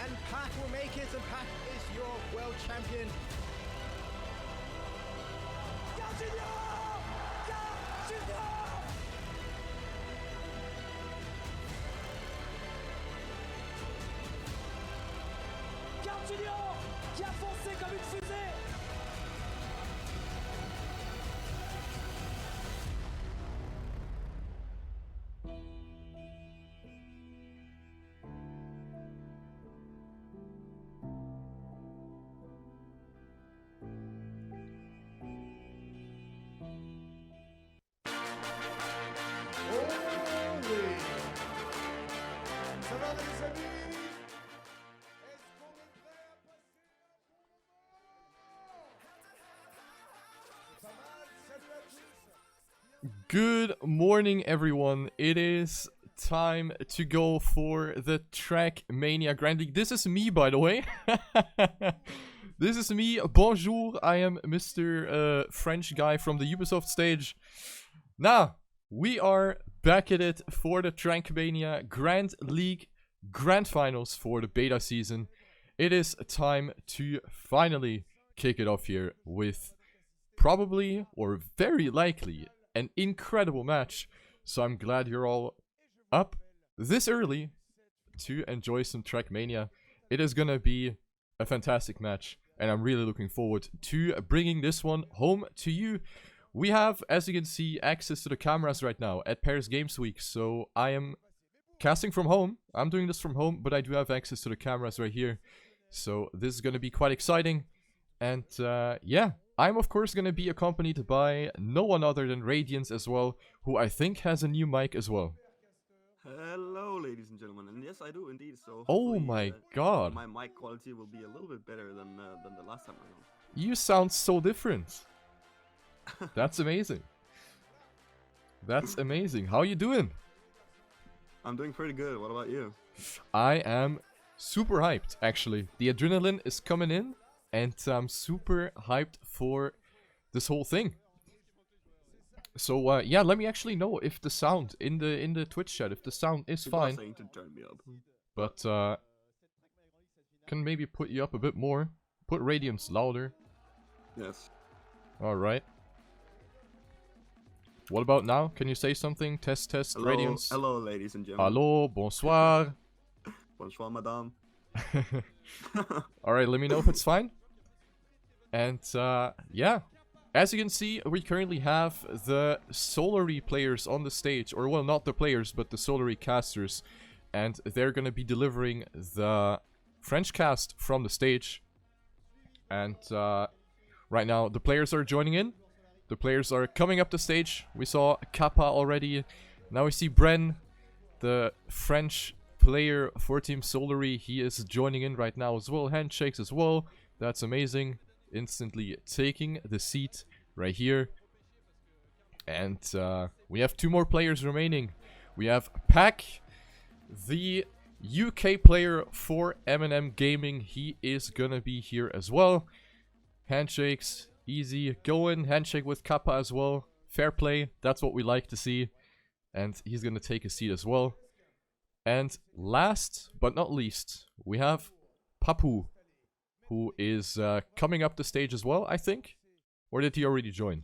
And Pac will make it, and Pac is your world champion. Qui a foncé comme une fusée. Ça va les amis? Est-ce qu'on est prêt à passer? Pas mal, salut à tous. Good morning, everyone. It is time to go for the Trackmania Grand League. This is me, by the way. This is me. Bonjour. I am Mr. French guy from the Ubisoft stage. Now, we are back at it for the Trackmania Grand League Grand Finals for the beta season. It is time to finally kick it off here with probably, or very likely, an incredible match. So I'm glad you're all up this early to enjoy some Trackmania. It is gonna be a fantastic match, and I'm really looking forward to bringing this one home to you. We have, as you can see, access to the cameras right now at Paris Games Week, so I am casting from home. I'm doing this from home, but I do have access to the cameras right here. So this is gonna be quite exciting. And yeah, I'm of course gonna be accompanied by no one other than Radiance as well, who I think has a new mic as well. Hello, ladies and gentlemen, and yes, I do indeed. So Oh hopefully, my god, my mic quality will be a little bit better than the last time around. you sound so different. That's amazing. That's amazing. How you doing? I'm doing pretty good. What about you? I am super hyped, actually. The adrenaline is coming in, and I'm super hyped for this whole thing. So yeah, let me actually know if the sound in the Twitch chat, if the sound is People are fine. saying to turn me up. But can maybe put you up a bit more. Put Radiance louder. Yes. Alright. What about now? Can you say something? Test, Hello, Radiance. hello, ladies and gentlemen. Hello, bonsoir. Bonsoir, madame. Alright, let me know if it's fine. And yeah. As you can see, we currently have the Solary players on the stage. Or, well, not the players, but the Solary casters. And they're gonna be delivering the French cast from the stage. And right now, the players are joining in. The players are coming up the stage. We saw Kappa already. Now we see Bren, the French player for Team Solary. He is joining in right now as well. Handshakes as well. That's amazing. Instantly taking the seat right here. And we have two more players remaining. We have Pac, the UK player for M&M Gaming. He is gonna be here as well. Handshakes, easy going. Handshake with Kappa as well. Fair play, that's what we like to see. And he's gonna take a seat as well. And last but not least, we have Papu, who is coming up the stage as well, I think. Or did he already join?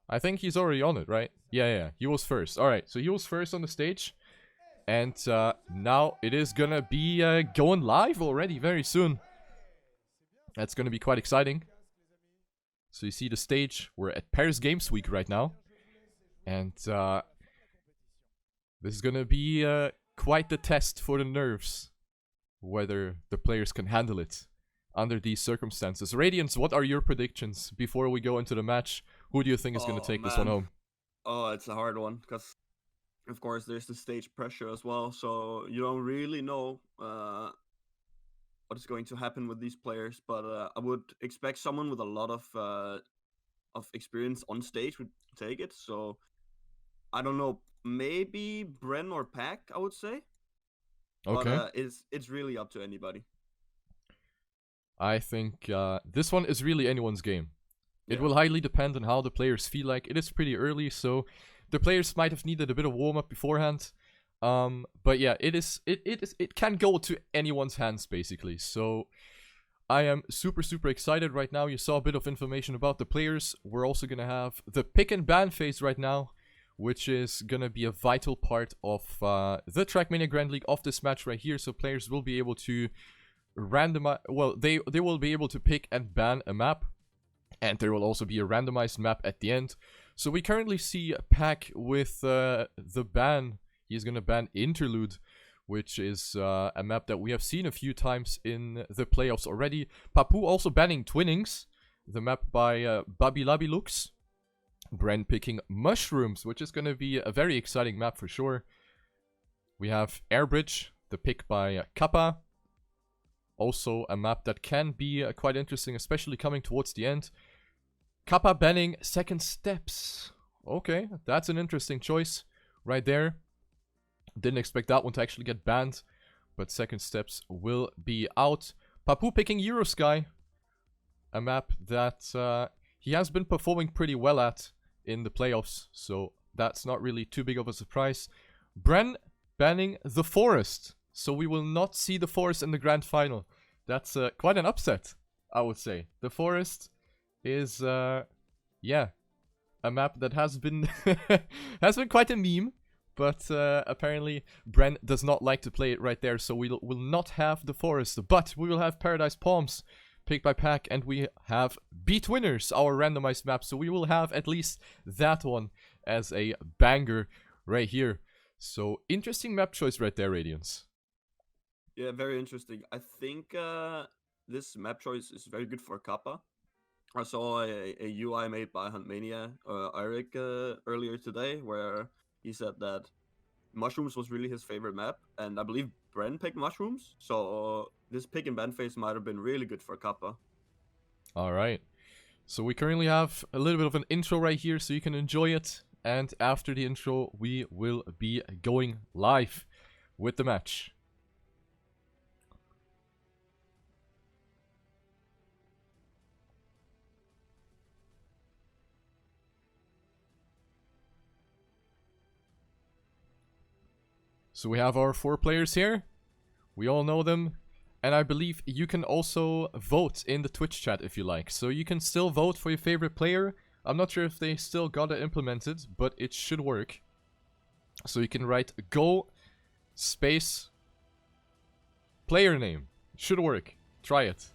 I think he's already on it, right? Yeah, he was first. Alright, so he was first on the stage. And now it is gonna be going live already very soon. That's gonna be quite exciting. So you see the stage. We're at Paris Games Week right now. And this is gonna be quite the test for the nerves. Whether the players can handle it under these circumstances. Radiance, what are your predictions before we go into the match? Who do you think is gonna take this one home? Oh, it's a hard one, because Of course, there's the stage pressure as well, so you don't really know what is going to happen with these players. But I would expect someone with a lot of experience on stage would take it. So I don't know, maybe Bren or Pack, I would say. Okay. But it's really up to anybody. I think this one is really anyone's game. It Yeah. will highly depend on how the players feel like. It is pretty early, so the players might have needed a bit of warm-up beforehand. But yeah, it can go to anyone's hands, basically. So I am super, super excited right now. You saw a bit of information about the players. We're also going to have the pick and ban phase right now, which is going to be a vital part of the Trackmania Grand League of this match right here. So players will be able to randomize, well, they will be able to pick and ban a map, and there will also be a randomized map at the end. So we currently see Pack with the ban. He's gonna ban Interlude, which is a map that we have seen a few times in the playoffs already. Papu also banning Twinnings, the map by Babilabilux. Bren picking Mushrooms, which is gonna be a very exciting map for sure. We have Airbridge, the pick by Kappa. Also a map that can be quite interesting, especially coming towards the end. Kappa banning Second Steps. Okay, that's an interesting choice right there. Didn't expect that one to actually get banned, but Second Steps will be out. Papu picking Eurosky, a map that he has been performing pretty well at in the playoffs, so that's not really too big of a surprise. Bren banning the Forest. So we will not see the Forest in the Grand Final. That's quite an upset, I would say. The Forest is, yeah, a map that has been has been quite a meme, but apparently Bren does not like to play it right there, so we will not have the Forest. But we will have Paradise Palms picked by Pack, and we have Beat Winners, our randomized map, so we will have at least that one as a banger right here. So interesting map choice right there, Radiance. Yeah, very interesting. I think this map choice is very good for Kappa. I saw a UI made by Huntmania, Eric, earlier today, where he said that Mushrooms was really his favorite map, and I believe Bren picked Mushrooms, so this pick and ban phase might have been really good for Kappa. Alright, so we currently have a little bit of an intro right here, so you can enjoy it, and after the intro, we will be going live with the match. So we have our 4 players here. We all know them. And I believe you can also vote in the Twitch chat if you like. So you can still vote for your favorite player. I'm not sure if they still got it implemented, but it should work. So you can write go space player name. It should work. Try it.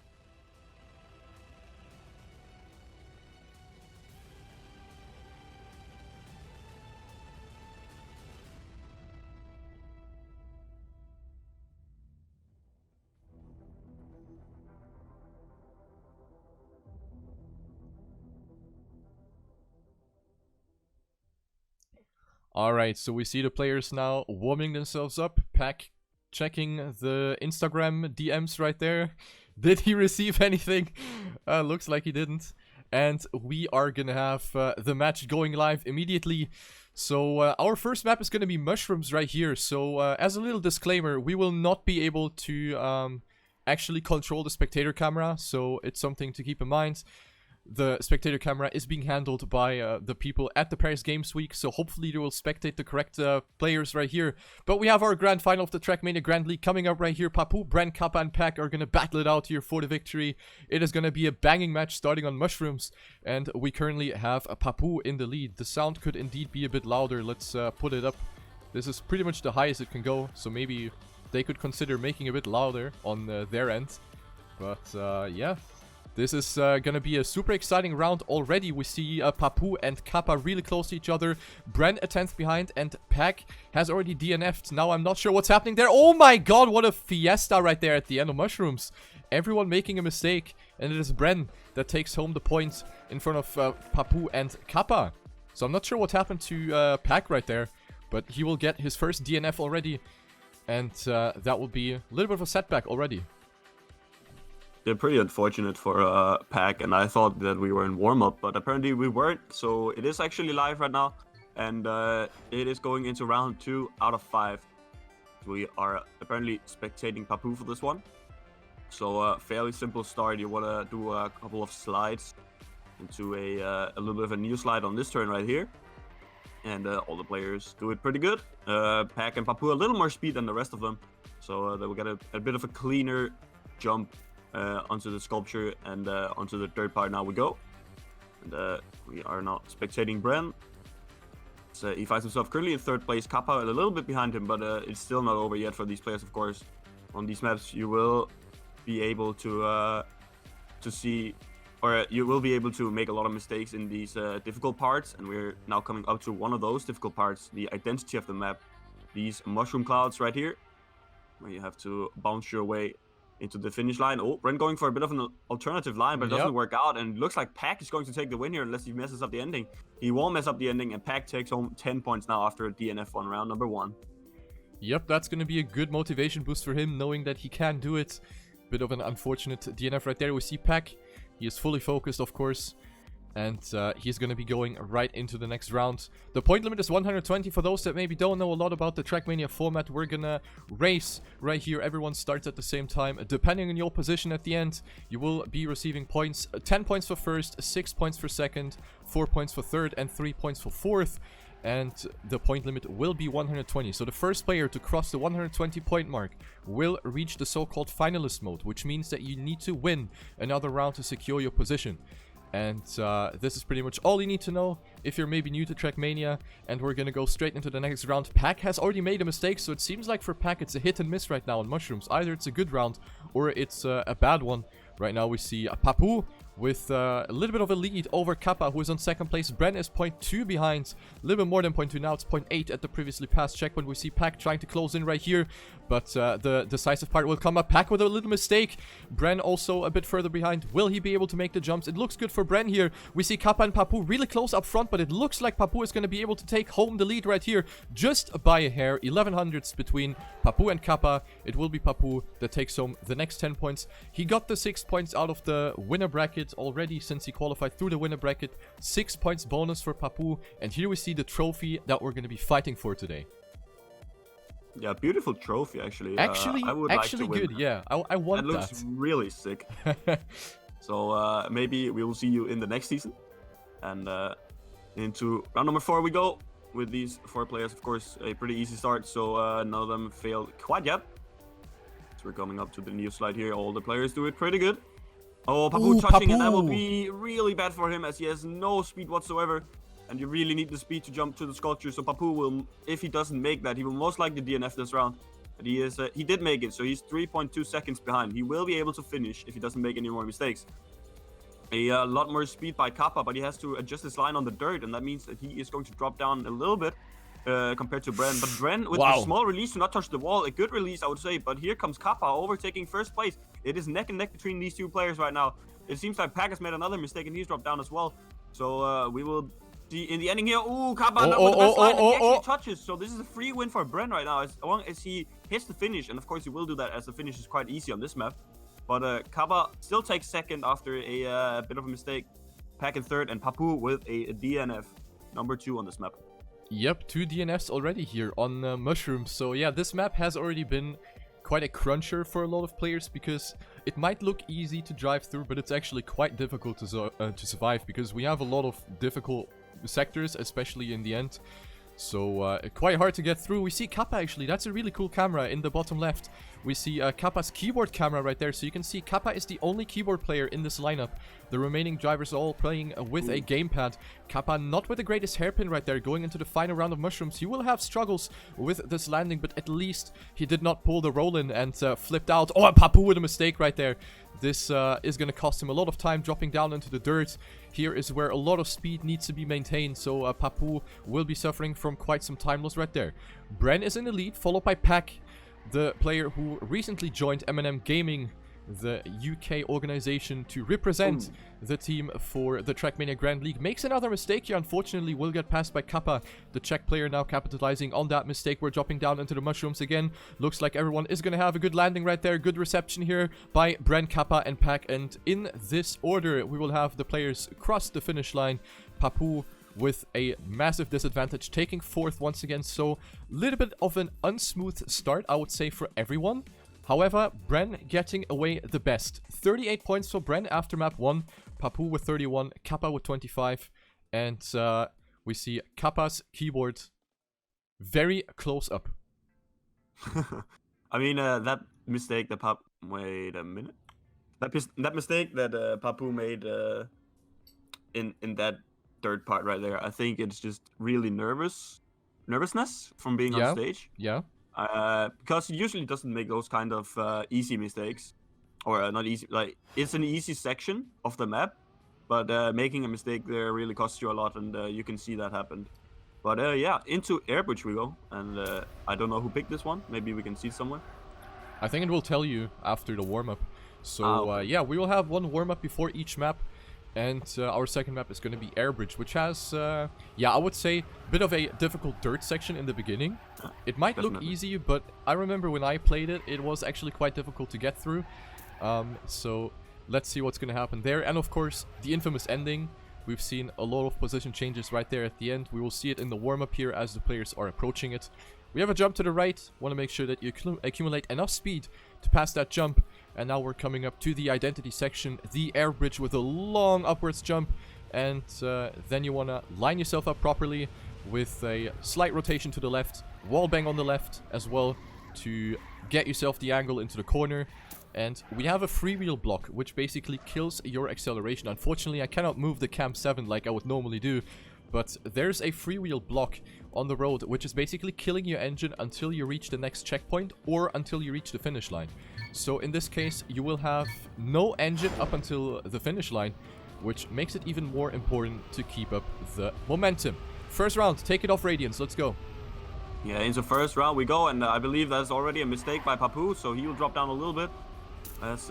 Alright, so we see the players now warming themselves up. Pack checking the Instagram DMs right there. Did he receive anything? Looks like he didn't. And we are gonna have the match going live immediately. So our first map is gonna be Mushrooms right here. So as a little disclaimer, we will not be able to actually control the spectator camera. So it's something to keep in mind. The spectator camera is being handled by the people at the Paris Games Week, so hopefully they will spectate the correct players right here. But we have our Grand Final of the Trackmania Grand League coming up right here. Papu, Bren, Kappa, and Pack are going to battle it out here for the victory. It is going to be a banging match starting on Mushrooms, and we currently have a Papu in the lead. The sound could indeed be a bit louder. Let's put it up. This is pretty much the highest it can go, so maybe they could consider making it a bit louder on their end. But yeah. This is gonna be a super exciting round already. We see Papu and Kappa really close to each other. Bren a 10th behind, and Pack has already DNF'd. Now I'm not sure what's happening there. Oh my god, what a fiesta right there at the end of Mushrooms. Everyone making a mistake, and it is Bren that takes home the points in front of Papu and Kappa. So I'm not sure what happened to Pack right there. But he will get his first DNF already. And that will be a little bit of a setback already. They're pretty unfortunate for Pack, and I thought that we were in warm-up, but apparently we weren't. So it is actually live right now, and it is going into round 2 out of 5. We are apparently spectating Papu for this one. So fairly simple start. You want to do a couple of slides into a little bit of a new slide on this turn right here. And all the players do it pretty good. Pack and Papu a little more speed than the rest of them. So they will get a bit of a cleaner jump onto the sculpture and onto the third part. Now we go. And we are now spectating Bren. So he finds himself currently in third place. Kappa a little bit behind him, but it's still not over yet for these players, of course. On these maps, you will be able to see, or you will be able to make a lot of mistakes in these difficult parts. And we're now coming up to one of those difficult parts, the identity of the map. These mushroom clouds right here, where you have to bounce your way into the finish line. Oh, Bren going for a bit of an alternative line, but it doesn't work out. And it looks like Pack is going to take the win here unless he messes up the ending. He won't mess up the ending, and Pack takes home 10 points now after a DNF on round number 1. Yep, that's going to be a good motivation boost for him, knowing that he can do it. Bit of an unfortunate DNF right there. We see Pack. He is fully focused, of course. And he's going to be going right into the next round. The point limit is 120. For those that maybe don't know a lot about the Trackmania format, we're going to race right here. Everyone starts at the same time. Depending on your position at the end, you will be receiving points. 10 points for first, 6 points for second, 4 points for third, and 3 points for fourth. And the point limit will be 120. So the first player to cross the 120 point mark will reach the so-called finalist mode, which means that you need to win another round to secure your position. And this is pretty much all you need to know if you're maybe new to Trackmania. And we're going to go straight into the next round. Pack has already made a mistake, so it seems like for Pack it's a hit and miss right now on mushrooms. Either it's a good round or it's a bad one. Right now we see Papu with a little bit of a lead over Kappa, who is on second place. Bren is 0.2 behind, a little bit more than 0.2 now. It's 0.8 at the previously passed checkpoint. We see Pack trying to close in right here, but the decisive part will come up. Pack with a little mistake. Bren also a bit further behind. Will he be able to make the jumps? It looks good for Bren here. We see Kappa and Papu really close up front, but it looks like Papu is going to be able to take home the lead right here, just by a hair. 1100s between Papu and Kappa. It will be Papu that takes home the next 10 points. He got the 6 points out of the winner bracket already since he qualified through the winner bracket. 6 points bonus for Papu, and here we see the trophy that we're going to be fighting for today. Yeah, beautiful trophy actually. Actually, I would actually like to good. win. Yeah, I want That looks that. really sick. So maybe we will see you in the next season. And into round number 4 we go with these 4 players. Of course, a pretty easy start, so none of them failed quite yet. So we're coming up to the new slide here. All the players do it pretty good. Oh, Papu touching, and that will be really bad for him as he has no speed whatsoever. And you really need the speed to jump to the sculpture. So Papu will, if he doesn't make that, he will most likely DNF this round. But he did make it, so he's 3.2 seconds behind. He will be able to finish if he doesn't make any more mistakes. A lot more speed by Kappa, but he has to adjust his line on the dirt, and that means that he is going to drop down a little bit compared to Bren. But Bren with a small release to not touch the wall, a good release I would say, but here comes Kappa overtaking first place. It is neck and neck between these 2 players right now. It seems like Pack has made another mistake and he's dropped down as well. So we will see in the ending here. Ooh, Kappa with the best line, and he actually touches. So this is a free win for Bren right now, as long as he hits the finish. And of course he will do that, as the finish is quite easy on this map. But Kappa still takes second after a bit of a mistake. Pack in third, and Papu with a DNF, number 2 on this map. Yep, 2 DNFs already here on mushrooms. So yeah, this map has already been quite a cruncher for a lot of players, because it might look easy to drive through, but it's actually quite difficult to survive, because we have a lot of difficult sectors, especially in the end. So quite hard to get through. We see Kappa actually. That's a really cool camera in the bottom left. We see Kappa's keyboard camera right there. So you can see Kappa is the only keyboard player in this lineup. The remaining drivers are all playing with a gamepad. Kappa not with the greatest hairpin right there. Going into the final round of mushrooms. He will have struggles with this landing, but at least he did not pull the roll in and flipped out. Oh, and Papu with a mistake right there. This is going to cost him a lot of time dropping down into the dirt. Here is where a lot of speed needs to be maintained, so Papu will be suffering from quite some time loss right there. Bren is in the lead, followed by Pack, the player who recently joined M&M Gaming the UK organization to represent the team for the Trackmania Grand League, makes another mistake here. Unfortunately, will get passed by Kappa, the Czech player, now capitalizing on that mistake. We're dropping down into the mushrooms again. Looks like everyone is going to have a good landing right there. Good reception here by Bren, Kappa, and Pack. And in this order, we will have the players cross the finish line. Papu with a massive disadvantage, taking 4th once again. So a little bit of an unsmooth start, I would say, for everyone. However, Bren getting away the best. 38 points for Bren after map 1. Papu with 31, Kappa with 25. And we see Kappa's keyboard very close up. I mean, that mistake that Wait a minute. That mistake that Papu made in that third part right there, I think it's just really nervousness from being on stage. Yeah. Because he usually doesn't make those kind of easy mistakes, or not easy. Like, it's an easy section of the map, but making a mistake there really costs you a lot, and you can see that happened. But yeah, into Airbridge we go, and I don't know who picked this one. Maybe we can see somewhere. I think it will tell you after the warm-up. So yeah, we will have one warm-up before each map. And our second map is going to be Airbridge, which has, yeah, I would say, a bit of a difficult dirt section in the beginning. It might look easy, but I remember when I played it, it was actually quite difficult to get through. So let's see what's going to happen there. And of course, the infamous ending. We've seen a lot of position changes right there at the end. We will see it in the warm-up here as the players are approaching it. We have a jump to the right. Want to make sure that you accumulate enough speed to pass that jump. And now we're coming up to the identity section, the Airbridge with a long upwards jump. And then you want to line yourself up properly with a slight rotation to the left, wall bang on the left as well to get yourself the angle into the corner. And we have a freewheel block, which basically kills your acceleration. Unfortunately, I cannot move the Cam 7 like I would normally do. But there's a freewheel block on the road, which is basically killing your engine until you reach the next checkpoint or until you reach the finish line. So in this case, you will have no engine up until the finish line, which makes it even more important to keep up the momentum. First round, take it off Radiance. Let's go. Yeah, into first round we go, and I believe that's already a mistake by Papu, so he will drop down a little bit as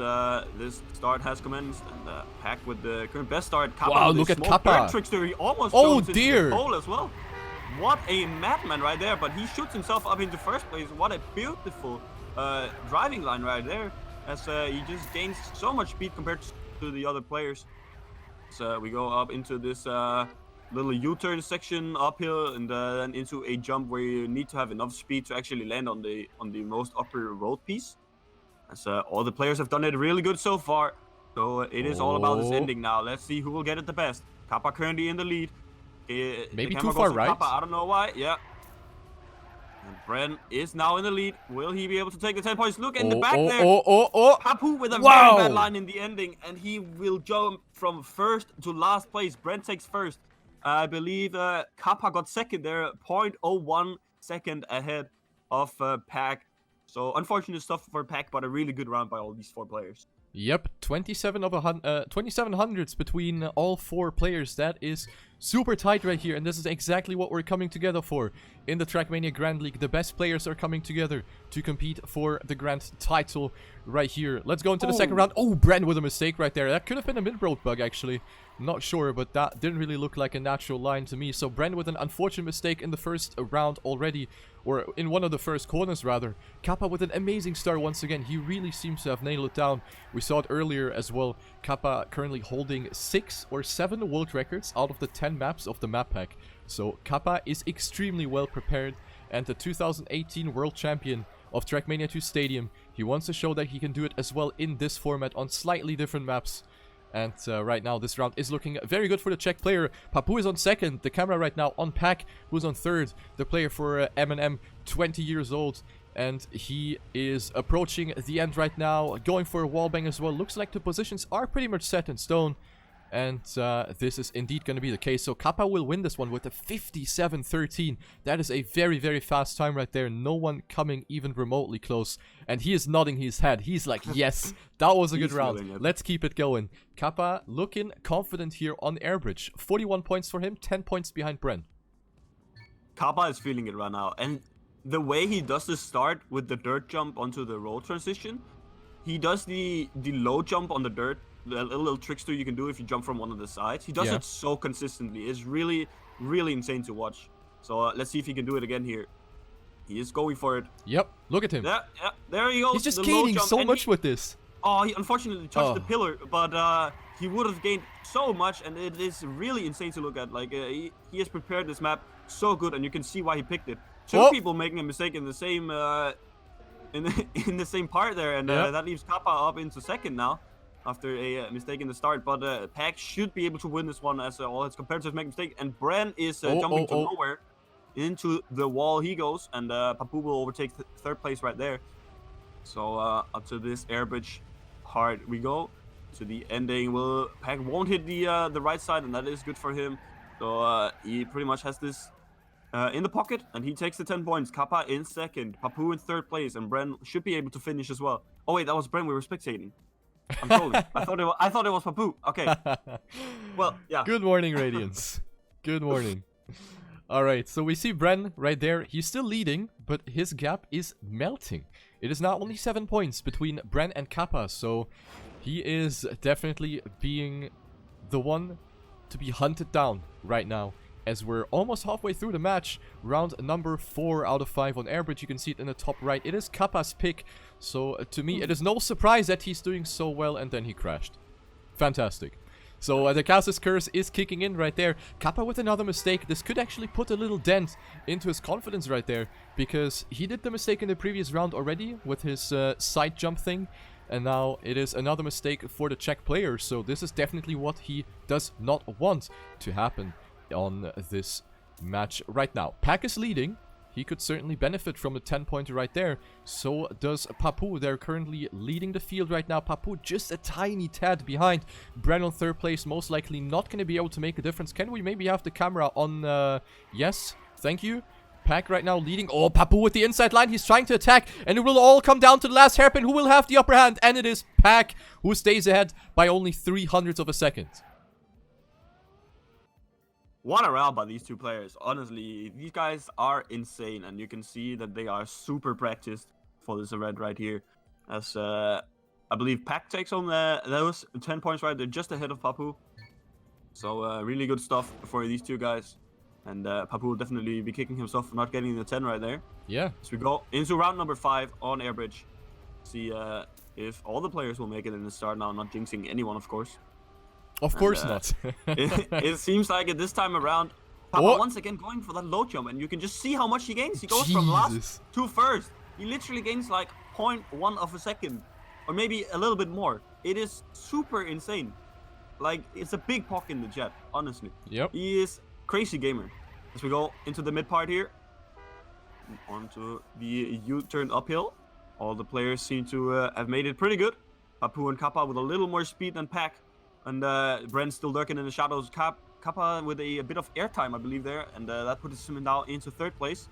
this start has commenced. And Pack with the current best start. Kappa, wow, look at Kappa. Trickster. He almost dear. the pole as well. What a madman right there, but he shoots himself up into first place. What a beautiful driving line right there, as he just gains so much speed compared to the other players. So we go up into this little U-turn section uphill, and then into a jump where you need to have enough speed to actually land on the most upper road piece. As all the players have done it really good so far, so it is all about this ending now. Let's see who will get it the best. Kappa currently in the lead. Maybe too far right. Kappa, I don't know why. Yeah. And Bren is now in the lead. Will he be able to take the 10 points? Look in the back there. Papu with a very bad line in the ending, and he will jump from first to last place. Bren takes first. I believe Kappa got second there, 0.01 second ahead of Pack. So unfortunate stuff for Pack, but a really good round by all these 4 players. Yep, 2700s between all 4 players. That is super tight right here, and this is exactly what we're coming together for in the Trackmania Grand League. The best players are coming together to compete for the grand title right here. Let's go into the second round. Oh, Bren with a mistake right there. That could have been a mid-road bug, actually. Not sure, but that didn't really look like a natural line to me. So Bren with an unfortunate mistake in the first round already, or in one of the first corners rather. Kappa with an amazing start once again. He really seems to have nailed it down. We saw it earlier as well. Kappa currently holding 6 or 7 world records out of the 10 maps of the map pack. So Kappa is extremely well prepared, and the 2018 world champion of Trackmania 2 Stadium. He wants to show that he can do it as well in this format on slightly different maps. And right now, this round is looking very good for the Czech player. Papu is on second. The camera right now on Pack, who's on third. The player for M&M, 20 years old. And he is approaching the end right now, going for a wallbang as well. Looks like the positions are pretty much set in stone. And this is indeed going to be the case. So Kappa will win this one with a 57-13. That is a very, very fast time right there. No one coming even remotely close. And he is nodding his head. He's like, yes, that was a good round. Let's keep it going. Kappa looking confident here on Airbridge. 41 points for him, 10 points behind Bren. Kappa is feeling it right now. And the way he does the start with the dirt jump onto the road transition, he does the low jump on the dirt, the little trickster you can do if you jump from one of the sides. He does Yeah. it so consistently. It's really, really insane to watch. So let's see if he can do it again here. He is going for it. Yep, look at him. Yeah, there he goes. He's just the low gaining jump, so and much with this. Oh, he unfortunately touched the Oh. pillar, but he would have gained so much, and it is really insane to look at. Like he has prepared this map so good, and you can see why he picked it. Two Oh. people making a mistake in the same in the same part there, and Yeah. that leaves Kappa up into second now after a mistake in the start. But Pack should be able to win this one as all his competitors make a mistake, and Bren is jumping to nowhere. Into the wall he goes, and Papu will overtake third place right there. So up to this Airbridge hard we go. To the ending, Pack won't hit the right side, and that is good for him. So he pretty much has this in the pocket, and he takes the 10 points. Kappa in second, Papu in third place, and Bren should be able to finish as well. Oh wait, that was Bren we were spectating. I'm trolling. I thought it was Papu. Okay. Well, yeah. Good morning, Radiance. Good morning. Alright, so we see Bren right there. He's still leading, but his gap is melting. It is now only 7 points between Bren and Kappa, so he is definitely being the one to be hunted down right now. As we're almost halfway through the match, round number 4 out of 5 on Airbridge. You can see it in the top right. It is Kappa's pick, so to me it is no surprise that he's doing so well, and then he crashed. Fantastic. So the Casus Curse is kicking in right there. Kappa with another mistake. This could actually put a little dent into his confidence right there, because he did the mistake in the previous round already with his side jump thing. And now it is another mistake for the Czech player. So this is definitely what he does not want to happen on this match right now. Pack is leading. He could certainly benefit from the 10-pointer right there. So does Papu. They're currently leading the field right now. Papu just a tiny tad behind. Bren on third place, most likely not going to be able to make a difference. Can we maybe have the camera on? Yes, thank you. Pack right now leading. Oh, Papu with the inside line. He's trying to attack. And it will all come down to the last hairpin. Who will have the upper hand? And it is Pack who stays ahead by only 300ths of a second. What a round by these two players. Honestly, these guys are insane, and you can see that they are super practiced for this event right here. As I believe Pack takes on those 10 points right there, just ahead of Papu. So really good stuff for these two guys. And Papu will definitely be kicking himself for not getting the 10 right there. Yeah. As we go into round number 5 on Airbridge. See if all the players will make it in the start now, not jinxing anyone, of course. Of course not. It seems like at this time around, Papa once again going for that low jump, and you can just see how much he gains. He goes from last to first. He literally gains like 0.1 of a second, or maybe a little bit more. It is super insane. Like, it's a big pock in the jet, honestly. Yep. He is crazy gamer. As we go into the mid part here, onto the U-turn uphill. All the players seem to have made it pretty good. Papu and Kappa with a little more speed than Pack. And Bren still lurking in the shadows. Kappa with a bit of airtime, I believe, there. And that puts him now into third place.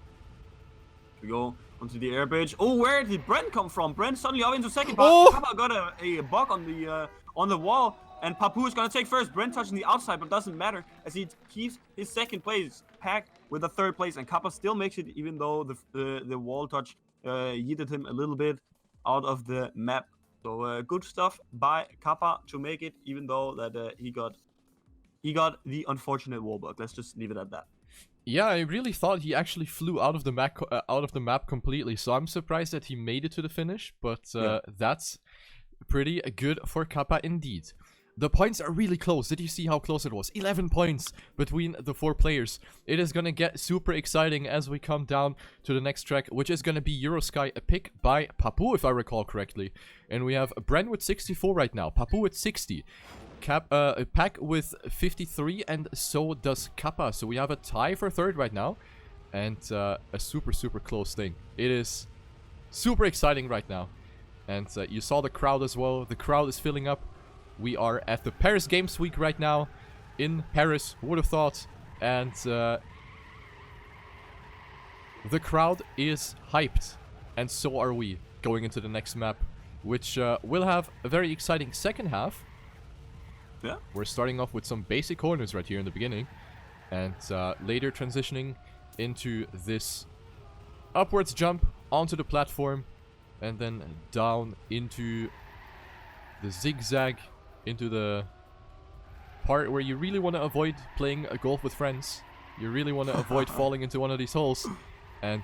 We go onto the Airbridge. Oh, where did Bren come from? Bren suddenly up into second. But Kappa got a bug on the wall. And Papu is going to take first. Bren touching the outside, but doesn't matter, as he keeps his second place. Pack with a third place. And Kappa still makes it, even though the wall touch yeeted him a little bit out of the map. So good stuff by Kappa to make it, even though that he got the unfortunate wall bug. Let's just leave it at that. Yeah, I really thought he actually flew out of the map completely. So I'm surprised that he made it to the finish, but that's pretty good for Kappa indeed. The points are really close. Did you see how close it was? 11 points between the 4 players. It is going to get super exciting as we come down to the next track, which is going to be Eurosky, a pick by Papu, if I recall correctly. And we have Bren with 64 right now, Papu with 60, Pack with 53, and so does Kappa. So we have a tie for third right now, and a super close thing. It is super exciting right now. And you saw the crowd as well. The crowd is filling up. We are at the Paris Games Week right now in Paris, who would have thought? And the crowd is hyped, and so are we going into the next map, which will have a very exciting second half. Yeah. We're starting off with some basic corners right here in the beginning, and later transitioning into this upwards jump onto the platform, and then down into the zigzag into the part where you really want to avoid playing a golf with friends. You really want to avoid falling into one of these holes. And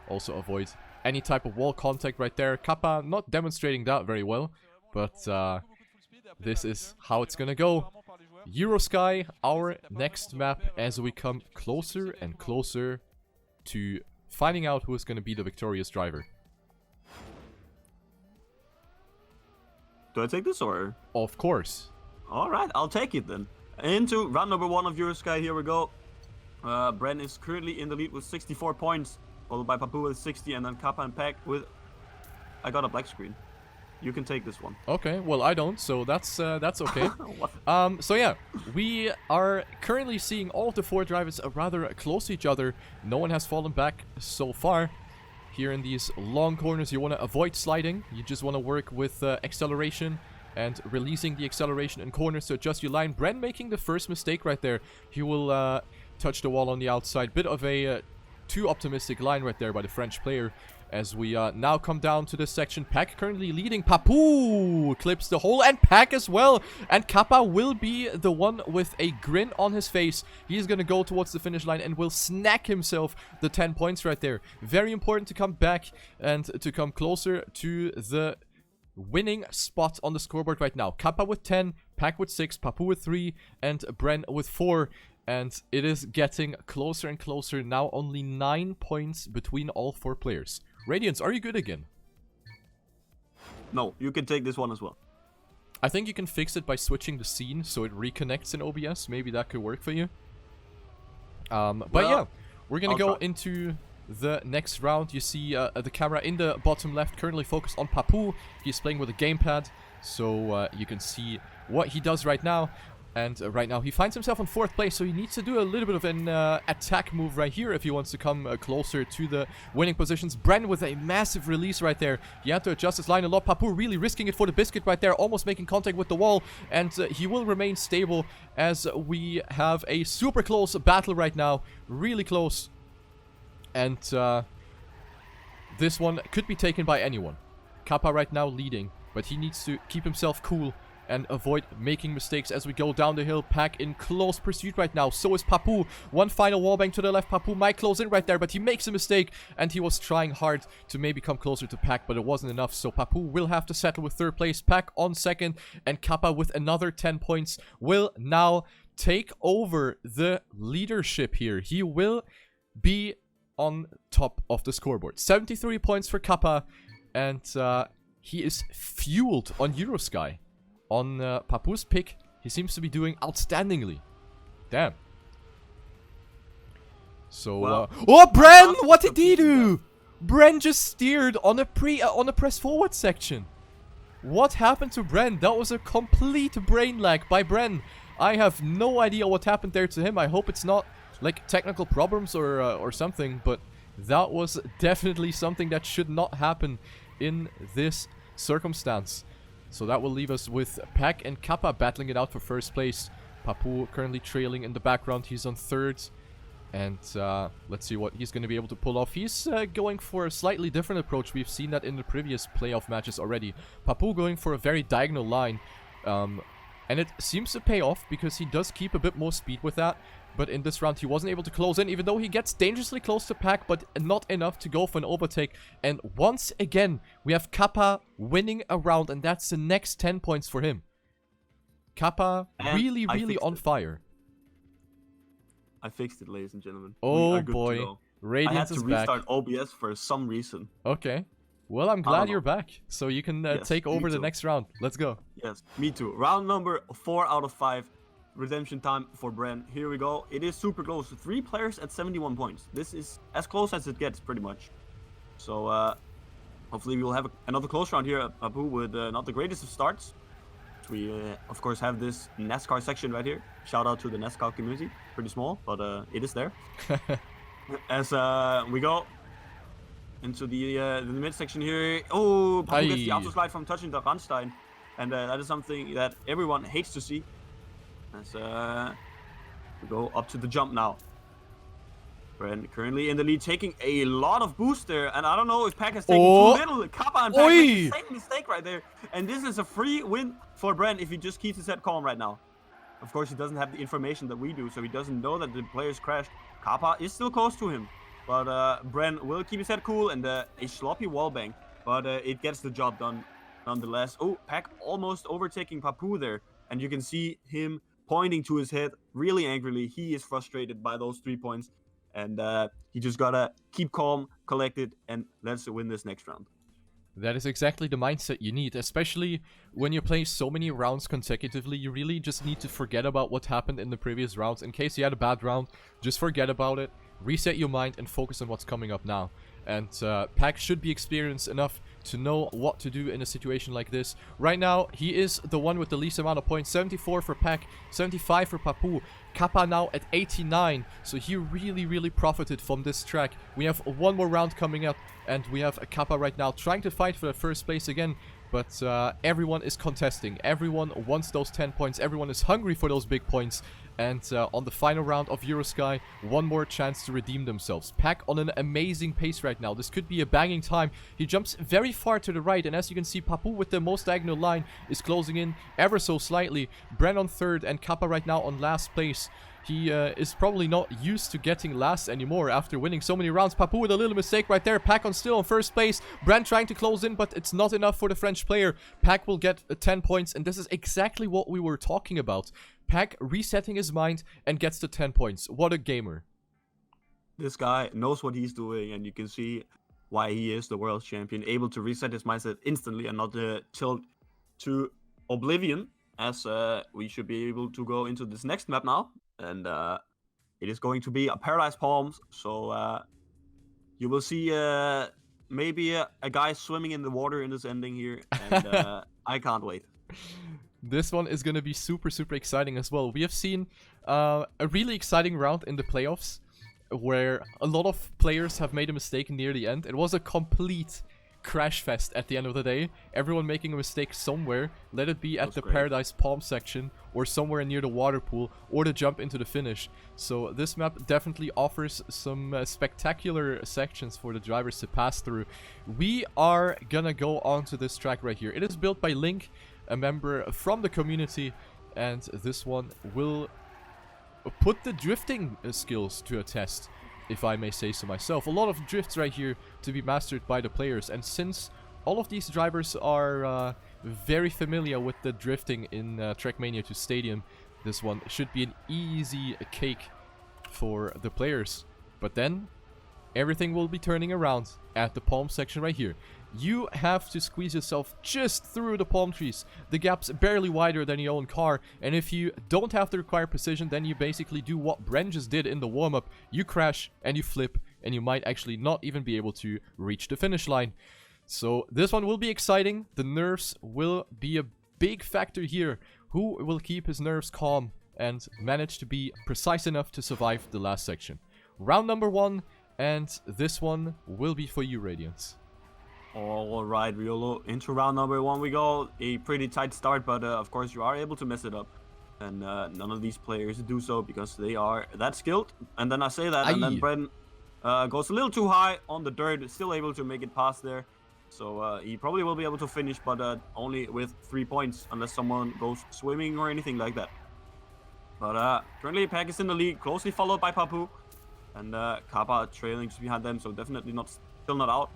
also avoid any type of wall contact right there. Kappa not demonstrating that very well. But this is how it's gonna go. Eurosky, our next map, as we come closer and closer to finding out who is gonna be the victorious driver. Do I take this or? Of course. Alright, I'll take it then. Into round number 1 of Eurosky, here we go. Bren is currently in the lead with 64 points, followed by Papu with 60, and then Kappa and Pack with... I got a black screen. You can take this one. Okay, well I don't, so that's okay. So yeah, we are currently seeing all of the 4 drivers rather close to each other. No one has fallen back so far. Here in these long corners, you want to avoid sliding. You just want to work with acceleration and releasing the acceleration in corners to adjust your line. Bren making the first mistake right there. He will touch the wall on the outside. Bit of a too optimistic line right there by the French player. As we now come down to this section, Pack currently leading. Papu clips the hole, and Pack as well. And Kappa will be the one with a grin on his face. He's going to go towards the finish line and will snack himself the 10 points right there. Very important to come back and to come closer to the winning spot on the scoreboard right now. Kappa with 10, Pack with 6, Papu with 3, and Bren with 4. And it is getting closer and closer. Now only 9 points between all 4 players. Radiance, are you good again? No, you can take this one as well. I think you can fix it by switching the scene so it reconnects in OBS. Maybe that could work for you. But yeah, we're gonna go into the next round. You see the camera in the bottom left currently focused on Papu. He's playing with a gamepad, so you can see what he does right now. And right now he finds himself on 4th place, so he needs to do a little bit of an attack move right here if he wants to come closer to the winning positions. Bren with a massive release right there. He had to adjust his line a lot. Papu really risking it for the biscuit right there, almost making contact with the wall. And he will remain stable as we have a super close battle right now. Really close. And this one could be taken by anyone. Kappa right now leading, but he needs to keep himself cool and avoid making mistakes as we go down the hill. Pack in close pursuit right now. So is Papu. One final wallbang to the left. Papu might close in right there, but he makes a mistake. And he was trying hard to maybe come closer to Pack, but it wasn't enough. So Papu will have to settle with 3rd place. Pack on 2nd. And Kappa with another 10 points will now take over the leadership here. He will be on top of the scoreboard. 73 points for Kappa. And he is fueled on Eurosky. On Papu's pick, he seems to be doing outstandingly. Damn. So, well, oh, Bren! What did he do? Bren just steered on a press forward section. What happened to Bren? That was a complete brain lag by Bren. I have no idea what happened there to him. I hope it's not like technical problems or something, but that was definitely something that should not happen in this circumstance. So that will leave us with Pack and Kappa battling it out for 1st place. Papu currently trailing in the background. He's on 3rd. And let's see what he's going to be able to pull off. He's going for a slightly different approach. We've seen that in the previous playoff matches already. Papu going for a very diagonal line. And it seems to pay off because he does keep a bit more speed with that. But in this round, he wasn't able to close in, even though he gets dangerously close to Pack, but not enough to go for an overtake. And once again, we have Kappa winning a round, and that's the next 10 points for him. Kappa really on fire. I fixed it, ladies and gentlemen. Oh boy, Radiance is back. I had to restart OBS for some reason. Okay. Well, I'm glad you're back, so you can take over the next round. Let's go. Yes, me too. Round number 4 out of 5. Redemption time for Bren. Here we go. It is super close. 3 players at 71 points. This is as close as it gets, pretty much. So, hopefully we will have another close round here. Papu with not the greatest of starts. We, of course, have this NASCAR section right here. Shout out to the NASCAR community. Pretty small, but it is there. As we go into the midsection here. Oh, Papu gets the auto slide from touching the Randstein. And that is something that everyone hates to see. As we go up to the jump now. Bren currently in the lead, taking a lot of boost there, and I don't know if Pack has taken Oh. too little. Kappa and Pack make the same mistake right there, and this is a free win for Bren if he just keeps his head calm right now. Of course, he doesn't have the information that we do, so he doesn't know that the players crashed. Kappa is still close to him, but Bren will keep his head cool, and a sloppy wallbang, but it gets the job done nonetheless. Oh, Pack almost overtaking Papu there, and you can see him pointing to his head really angrily. He is frustrated by those 3 points. And he just gotta keep calm, collected, and let's win this next round. That is exactly the mindset you need, especially when you play so many rounds consecutively. You really just need to forget about what happened in the previous rounds. In case you had a bad round, just forget about it, reset your mind, and focus on what's coming up now. And Pack should be experienced enough to know what to do in a situation like this. Right now, he is the one with the least amount of points. 74 for Pack, 75 for Papu. Kappa now at 89, so he really profited from this track. We have one more round coming up, and we have a Kappa right now trying to fight for the first place again. But everyone is contesting. Everyone wants those 10 points. Everyone is hungry for those big points. And on the final round of Eurosky, one more chance to redeem themselves. Pack on an amazing pace right now. This could be a banging time. He jumps very far to the right. And as you can see, Papu with the most diagonal line is closing in ever so slightly. Bren on third and Kappa right now on last place. He is probably not used to getting last anymore after winning so many rounds. Papu with a little mistake right there. Pack on still on first place. Bren trying to close in, but it's not enough for the French player. Pack will get 10 points, and this is exactly what we were talking about. Pack resetting his mind and gets the 10 points. What a gamer. This guy knows what he's doing, and you can see why he is the world champion. Able to reset his mindset instantly and not tilt to oblivion, as we should be able to go into this next map now. And it is going to be a Paradise Palms, so you will see maybe a guy swimming in the water in this ending here, and I can't wait. This one is going to be super exciting as well. We have seen a really exciting round in the playoffs where a lot of players have made a mistake near the end. It was a complete crash fest at the end of the day. Everyone making a mistake somewhere. Let it be at the Paradise Palm section or somewhere near the water pool or the jump into the finish. So this map definitely offers some spectacular sections for the drivers to pass through. We are gonna go onto this track right here. It is built by Link, a member from the community, and this one will put the drifting skills to a test, if I may say so myself. A lot of drifts right here to be mastered by the players, and since all of these drivers are very familiar with the drifting in Trackmania to Stadium, this one should be an easy cake for the players. But then everything will be turning around at the palm section right here. You have to squeeze yourself just through the palm trees. The gap's barely wider than your own car, and if you don't have the required precision, then you basically do what Bren just did in the warm-up. You crash and you flip, and you might actually not even be able to reach the finish line. So this one will be exciting. The nerves will be a big factor here. Who will keep his nerves calm and manage to be precise enough to survive the last section? Round number 1, and this one will be for you, Radiance. Alright, Riolu, into round number 1 we go. A pretty tight start, but of course you are able to mess it up. And none of these players do so because they are that skilled. And then I say that, and then Bren goes a little too high on the dirt, still able to make it past there. So he probably will be able to finish, but only with 3 points, unless someone goes swimming or anything like that. But currently Pack is in the lead, closely followed by Papu. And Kappa trailing just behind them, so definitely still not out.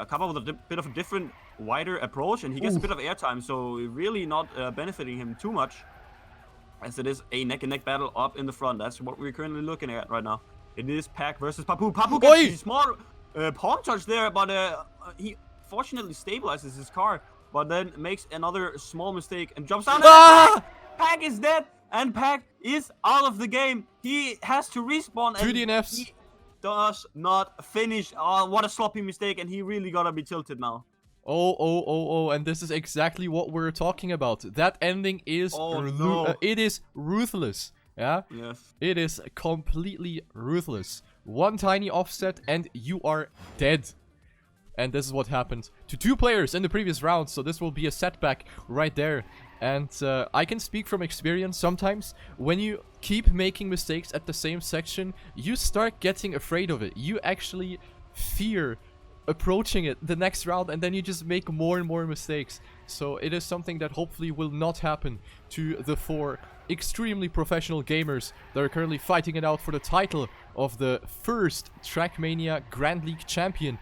Kappa with a bit of a different, wider approach, and he gets a bit of airtime, so really not benefiting him too much, as it is a neck-and-neck battle up in the front. That's what we're currently looking at right now. It is Pack versus Papu. Papu gets a small palm touch there, but he fortunately stabilizes his car, but then makes another small mistake and jumps down. Pack is dead, and Pack is out of the game. He has to respawn. 2 DNFs. He does not finish. Oh, what a sloppy mistake, and he really gotta be tilted now. Oh, and this is exactly what we're talking about. That ending is it is ruthless. Yeah? Yes. It is completely ruthless. One tiny offset and you are dead. And this is what happened to 2 players in the previous round, so this will be a setback right there. And I can speak from experience. Sometimes when you keep making mistakes at the same section, you start getting afraid of it. You actually fear approaching it the next round, and then you just make more and more mistakes. So it is something that hopefully will not happen to the 4 extremely professional gamers that are currently fighting it out for the title of the first Trackmania Grand League champion.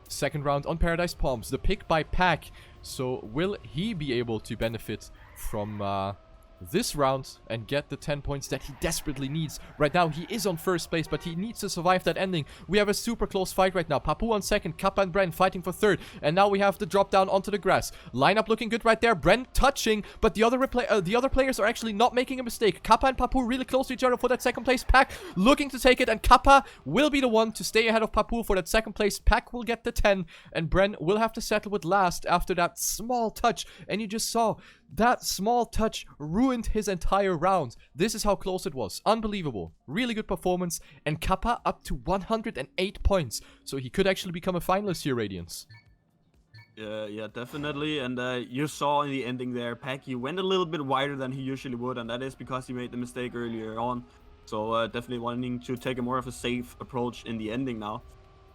Second round on Paradise Palms, the pick by Pack. So will he be able to benefit from this round and get the 10 points that he desperately needs? Right now he is on first place, but he needs to survive that ending. We have a super close fight right now. Papu on second, Kappa and Bren fighting for third, and now we have the drop down onto the grass. Lineup looking good right there. Bren touching, but the other players are actually not making a mistake. Kappa and Papu really close to each other for that second place. Pack looking to take it, and Kappa will be the one to stay ahead of Papu for that second place. Pack will get the 10, and Bren will have to settle with last after that small touch. And you just saw that small touch ruined his entire round. This is how close it was. Unbelievable. Really good performance. And Kappa up to 108 points. So he could actually become a finalist here, Radiance. Yeah, definitely. And you saw in the ending there, Pack, he went a little bit wider than he usually would. And that is because he made the mistake earlier on. So definitely wanting to take a more of a safe approach in the ending now.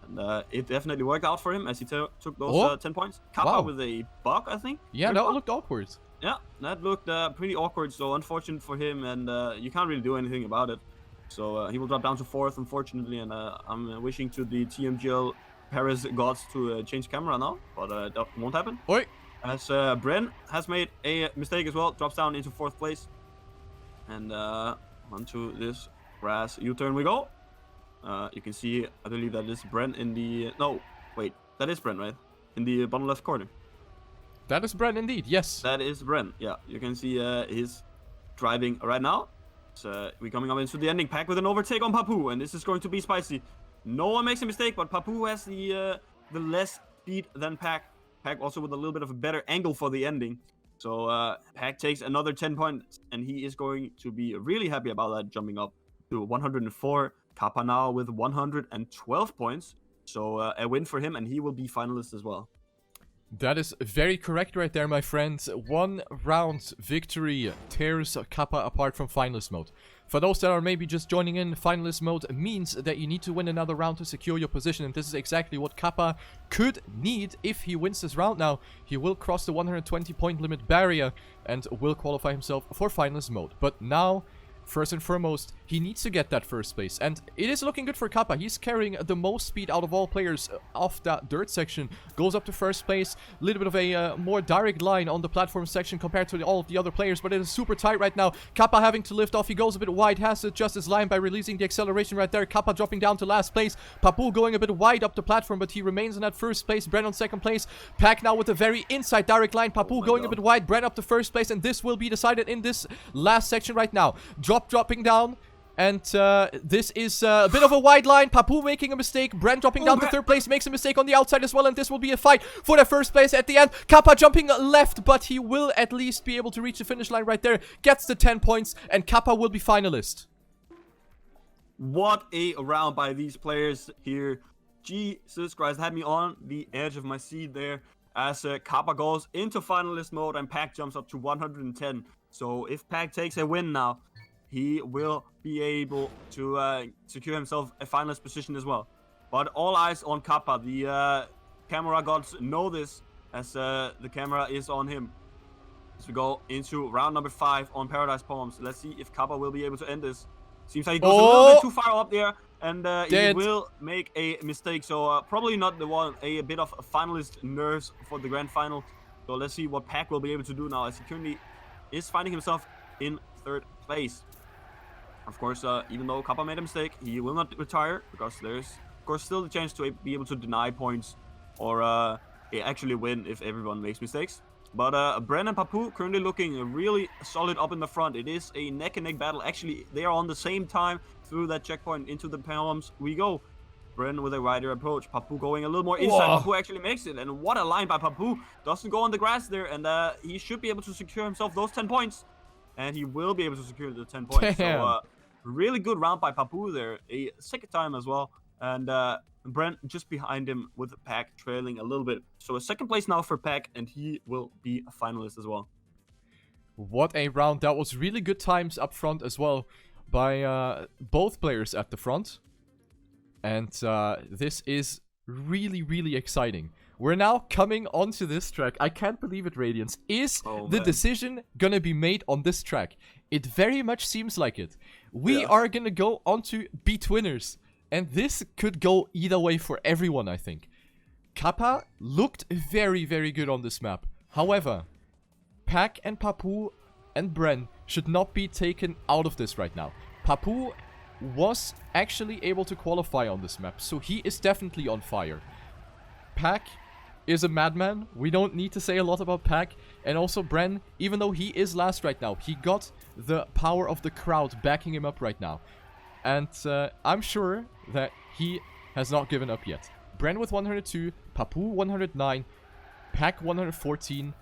And it definitely worked out for him as he took those 10 points. Kappa with a bug, I think. Yeah, that looked awkward. Yeah, that looked pretty awkward, so unfortunate for him, and you can't really do anything about it. So he will drop down to 4th, unfortunately, and I'm wishing to the TMGL Paris gods to change camera now, but that won't happen. Oi. As Bren has made a mistake as well, drops down into 4th place. And onto this grass U-turn we go. You can see, I believe that is Bren in the... No, wait, that is Bren, right? In the bottom left corner. That is Bren indeed, yes. That is Bren, yeah. You can see he's driving right now. So we're coming up into the ending. Pack with an overtake on Papu, and this is going to be spicy. No one makes a mistake, but Papu has the less speed than Pack. Pack also with a little bit of a better angle for the ending. So Pack takes another 10 points, and he is going to be really happy about that, jumping up to 104. Kappa now with 112 points. So a win for him, and he will be finalist as well. That is very correct right there, my friends. 1 round victory tears Kappa apart from finalist mode. For those that are maybe just joining in, finalist mode means that you need to win another round to secure your position, and this is exactly what Kappa could need if he wins this round now. He will cross the 120 point limit barrier and will qualify himself for finalist mode. But now, first and foremost, he needs to get that first place, and it is looking good for Kappa. He's carrying the most speed out of all players off that dirt section. Goes up to first place. A little bit of a more direct line on the platform section compared to all of the other players, but it is super tight right now. Kappa having to lift off. He goes a bit wide, has to adjust his line by releasing the acceleration right there. Kappa dropping down to last place. Papu going a bit wide up the platform, but he remains in that first place. Bren on second place. Pack now with a very inside direct line. Papu going a bit wide. Bren up to first place, and this will be decided in this last section right now. Dropping down. And this is a bit of a wide line. Papu making a mistake. Bren dropping down to third place. Makes a mistake on the outside as well. And this will be a fight for the first place at the end. Kappa jumping left, but he will at least be able to reach the finish line right there. Gets the 10 points, and Kappa will be finalist. What a round by these players here. Jesus Christ, had me on the edge of my seat there. As Kappa goes into finalist mode and Pack jumps up to 110. So if Pack takes a win now, he will be able to secure himself a finalist position as well. But all eyes on Kappa. The camera gods know this, as the camera is on him. As we go into round number 5 on Paradise Palms. Let's see if Kappa will be able to end this. Seems like he goes a little bit too far up there, and he will make a mistake. So probably not the one. A bit of finalist nerves for the grand final. So let's see what Pack will be able to do now, as he currently is finding himself in 3rd place. Of course, even though Kappa made a mistake, he will not retire, because there's, of course, still the chance to be able to deny points or actually win if everyone makes mistakes. But Bren and Papu currently looking really solid up in the front. It is a neck-and-neck battle. Actually, they are on the same time through that checkpoint into the palms. We go. Bren with a wider approach. Papu going a little more inside. Whoa. Papu actually makes it. And what a line by Papu. Doesn't go on the grass there. And he should be able to secure himself those 10 points. And he will be able to secure the 10 points. Damn. So, really good round by Papu there. A second time as well. And Brent just behind him with Pack trailing a little bit. So a second place now for Pack, and he will be a finalist as well. What a round. That was really good times up front as well by both players at the front. And this is really, really exciting. We're now coming onto this track. I can't believe it, Radiance. Is the decision gonna be made on this track? It very much seems like it. We are gonna go onto Betwinners. And this could go either way for everyone, I think. Kappa looked very, very good on this map. However, Pack and Papu and Bren should not be taken out of this right now. Papu was actually able to qualify on this map, so he is definitely on fire. Pack is a madman. We don't need to say a lot about Pack. And also Bren, even though he is last right now, he got the power of the crowd backing him up right now. And I'm sure that he has not given up yet. Bren with 102, Papu 109, Pack 114,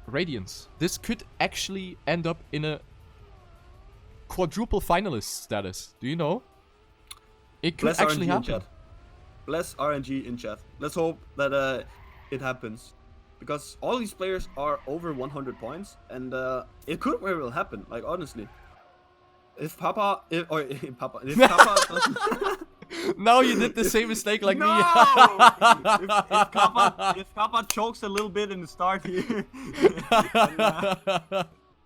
Radiance. This could actually end up in a quadruple finalist status. Do you know? It could Bless actually RNG happen. in chat. Bless RNG in chat. Let's hope that it happens. Because all these players are over 100 points. And it could very well happen. Like, honestly. If Papa doesn't... Now you did the same mistake like me. if Kappa chokes a little bit in the start here,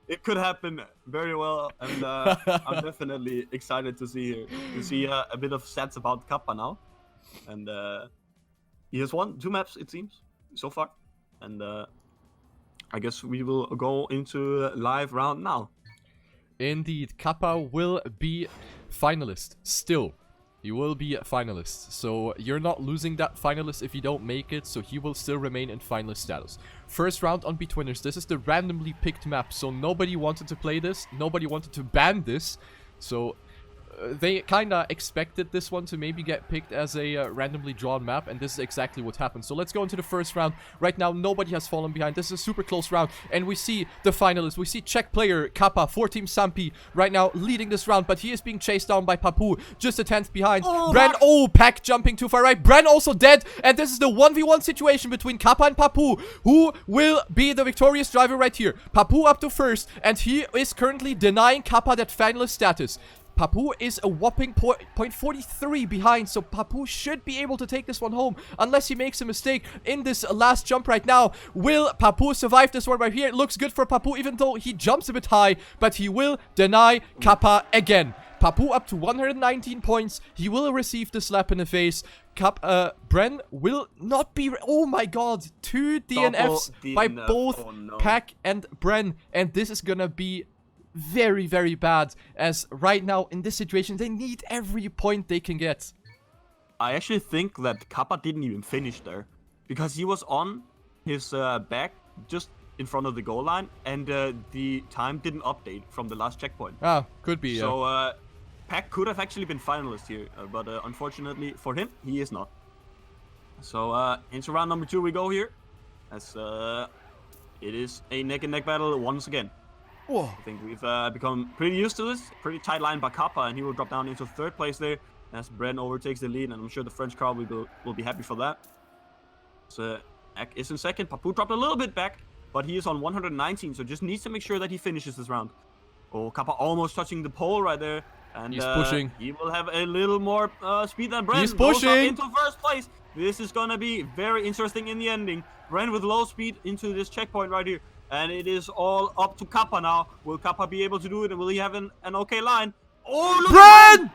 it could happen very well, and I'm definitely excited to see a bit of stats about Kappa now, and he has won 2 maps it seems so far, and I guess we will go into live round now. Indeed, Kappa will be finalist still. He will be a finalist, so you're not losing that finalist if you don't make it, so he will still remain in finalist status. First round on Betwinners. This is the randomly picked map, so nobody wanted to play this, nobody wanted to ban this, so they kinda expected this one to maybe get picked as a randomly drawn map, and this is exactly what happened. So let's go into the first round. Right now, nobody has fallen behind. This is a super close round, and we see the finalists. We see Czech player Kappa for Team Sampi right now leading this round, but he is being chased down by Papu, just a 10th behind. Bren, Pack jumping too far right. Bren also dead, and this is the 1v1 situation between Kappa and Papu. Who will be the victorious driver right here? Papu up to first, and he is currently denying Kappa that finalist status. Papu is a whopping 0.43 behind, so Papu should be able to take this one home, unless he makes a mistake in this last jump right now. Will Papu survive this one right here? It looks good for Papu, even though he jumps a bit high, but he will deny Kappa again. Papu up to 119 points. He will receive the slap in the face. Bren will not be... Oh my god, 2 DNFs by both Pack and Bren, and this is gonna be very, very bad, as right now in this situation they need every point they can get. I actually think that Kappa didn't even finish there, because he was on his back just in front of the goal line, and the time didn't update from the last checkpoint. Ah, could be. So Pack could have actually been finalist here, but unfortunately for him, he is not. So into round number 2 we go here, as it is a neck and neck battle once again. Whoa. I think we've become pretty used to this. Pretty tight line by Kappa, and he will drop down into 3rd place there as Bren overtakes the lead, and I'm sure the French crowd will be happy for that. So Ek is in 2nd. Papu dropped a little bit back, but he is on 119, so just needs to make sure that he finishes this round. Oh, Kappa almost touching the pole right there, and he's pushing. He will have a little more speed than Bren. He's pushing into 1st place. This is gonna be very interesting in the ending. Bren with low speed into this checkpoint right here. And it is all up to Kappa now. Will Kappa be able to do it? And will he have an okay line? Oh, look at Bren!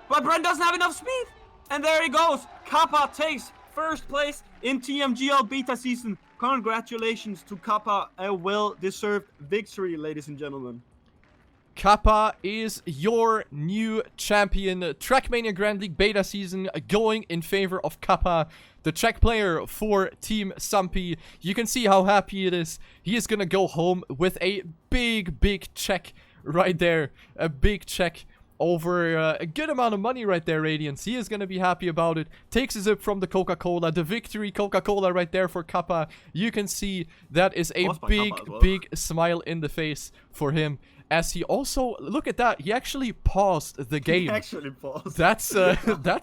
But Bren doesn't have enough speed. And there he goes. Kappa takes 1st place in TMGL beta season. Congratulations to Kappa. A well-deserved victory, ladies and gentlemen. Kappa is your new champion. Trackmania Grand League beta season going in favor of Kappa, the Czech player for Team Sampi. You can see how happy it is. He is gonna go home with a big check right there. A big check over a good amount of money right there, Radiance. He is gonna be happy about it. Takes a sip from the Coca-Cola. The victory Coca-Cola right there for Kappa. You can see that is a big smile in the face for him. As he also, look at that, he actually paused the game. He actually paused. That's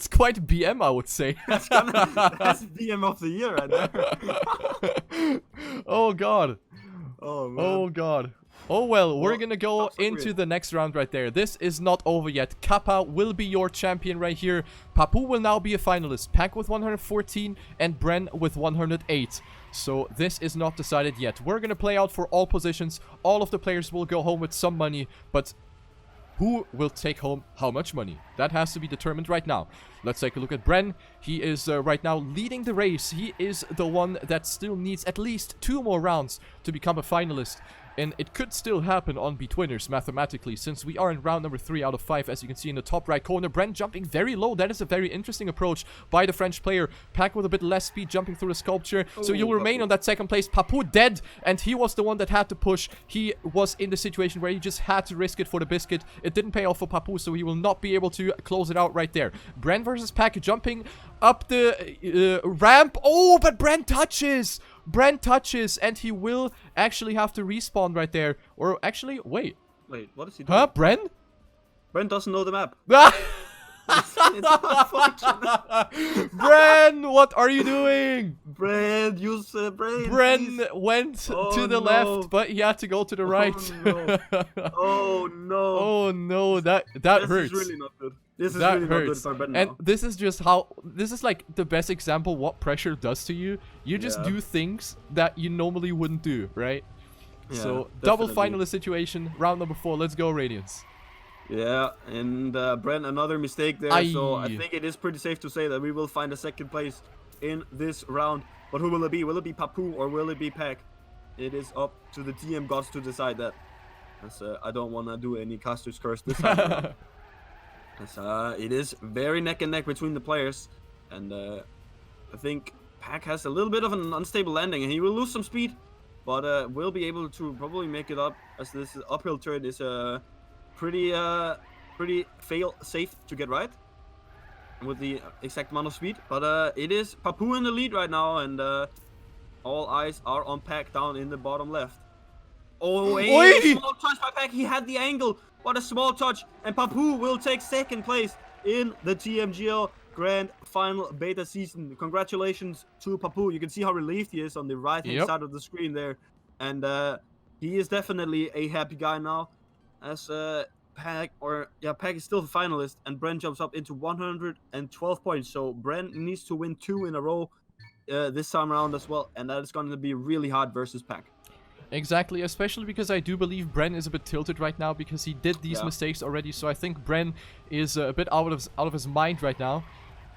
quite BM, I would say. That's BM of the year right there. Oh god. Oh man. Oh god. Oh well, we're Well, gonna go that's so into weird. the next round right there. This is not over yet. Kappa will be your champion right here. Papu will now be a finalist. Pack with 114 and Bren with 108. So this is not decided yet. We're gonna play out for all positions. All of the players will go home with some money, but who will take home how much money? That has to be determined right now. Let's take a look at Bren. He is right now leading the race. He is the one that still needs at least 2 more rounds to become a finalist. And it could still happen on Betwinners mathematically, since we are in round number 3 out of 5, as you can see in the top right corner. Bren jumping very low. That is a very interesting approach by the French player. Pack with a bit less speed, jumping through the sculpture. So you'll remain on that second place. Papu dead, and he was the one that had to push. He was in the situation where he just had to risk it for the biscuit. It didn't pay off for Papu, so he will not be able to close it out right there. Bren versus Pack, jumping up the ramp. Oh, but Bren touches! Bren touches, and he will actually have to respawn right there. Or actually, wait. Wait, what is he doing? Huh, Bren? Brent doesn't know the map. Ah! It's unfortunate. Bren, what are you doing? Brent, use brain. Bren please. went Oh, to the no. left, but he had to go to the right. no. Oh no. Oh no, that this hurts. is really not good. This is That really not good hurts. for Brent And now. this is just how, this is like the best example what pressure does to you. You just Yeah. do things that you normally wouldn't do, right? Yeah, So, double definitely. finalist situation, round number 4, let's go Radiance. Yeah, and Brent, another mistake there. So I Aye. think it is pretty safe to say that we will find a second place in this round. But who will it be? Will it be Papu or will it be Pack? It is up to the TM gods to decide that. As I don't want to do any caster's curse this time around. As, it is very neck and neck between the players, and I think Pack has a little bit of an unstable landing, and he will lose some speed, but will be able to probably make it up, as this uphill turn is pretty fail safe to get right with the exact amount of speed. But it is Papu in the lead right now, and all eyes are on Pack down in the bottom left. Oh, a Oi! small touch by Pack. He had the angle. What a small touch. And Papu will take second place in the TMGL Grand Final Beta season. Congratulations to Papu. You can see how relieved he is on the right-hand side of the screen there. And he is definitely a happy guy now. As Pack is still the finalist. And Bren jumps up into 112 points. So Bren needs to win 2 in a row this time around as well. And that is going to be really hard versus Pack. Exactly, especially because I do believe Bren is a bit tilted right now because he did these mistakes already. So I think Bren is a bit out of his mind right now.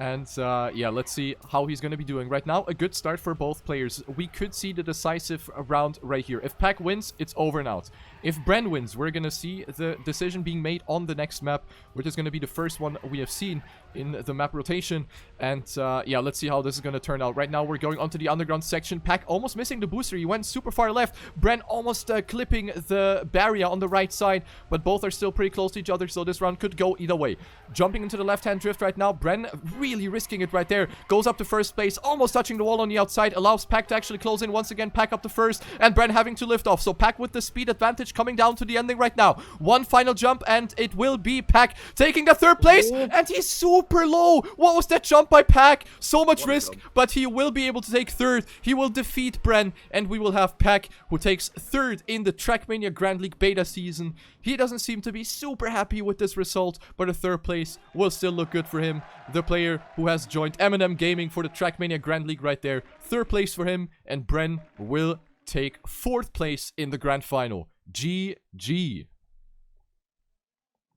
And yeah, let's see how he's going to be doing. Right now, a good start for both players. We could see the decisive round right here. If Pack wins, it's over and out. If Bren wins, we're going to see the decision being made on the next map, which is going to be the first one we have seen in the map rotation. And yeah, let's see how this is going to turn out. Right now, we're going onto the underground section. Pack almost missing the booster. He went super far left. Bren almost clipping the barrier on the right side, but both are still pretty close to each other, so this round could go either way. Jumping into the left-hand drift right now. Bren really risking it right there. Goes up to first place, almost touching the wall on the outside. Allows Pack to actually close in once again. Pack up to first, and Bren having to lift off. So Pack with the speed advantage coming down to the ending right now. One final jump, and it will be Pack taking the third place, and he's super low. What was that jump by Pack? So much risk, but he will be able to take third. He will defeat Bren, and we will have Pack, who takes third in the Trackmania Grand League beta season. He doesn't seem to be super happy with this result, but a third place will still look good for him. The player who has joined M&M Gaming for the Trackmania Grand League right there. Third place for him, and Bren will take fourth place in the grand final. GG.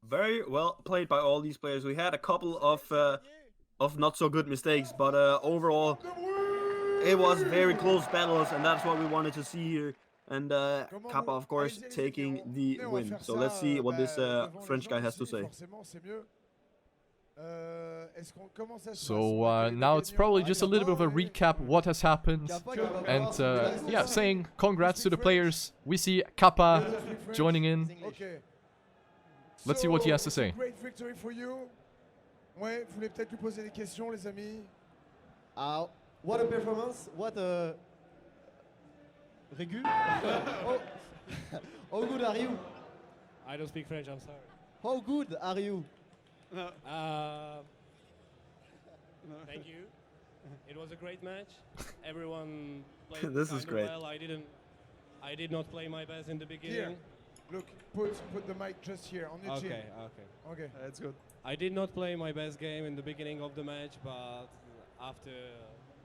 Very well played by all these players. We had a couple of not so good mistakes, but overall it was very close battles, and that's what we wanted to see here. And Kappa, of course, taking the win. So let's see what this French guy has to say. So now it's probably just a little bit of a recap what has happened, and yeah, saying congrats to the players. We see Kappa joining in. Let's see what he has to say. Great victory for you. Ouais, vous voulez peut-être lui poser des questions, les amis. What a performance! What a Regu. How good are you? I don't speak French, I'm sorry. How good are you? Thank you. It was a great match. Everyone played This is kinda great. well. I did not play my best in the beginning. Look, put the mic just here on your chin. Okay, okay. Okay. That's good. I did not play my best game in the beginning of the match, but after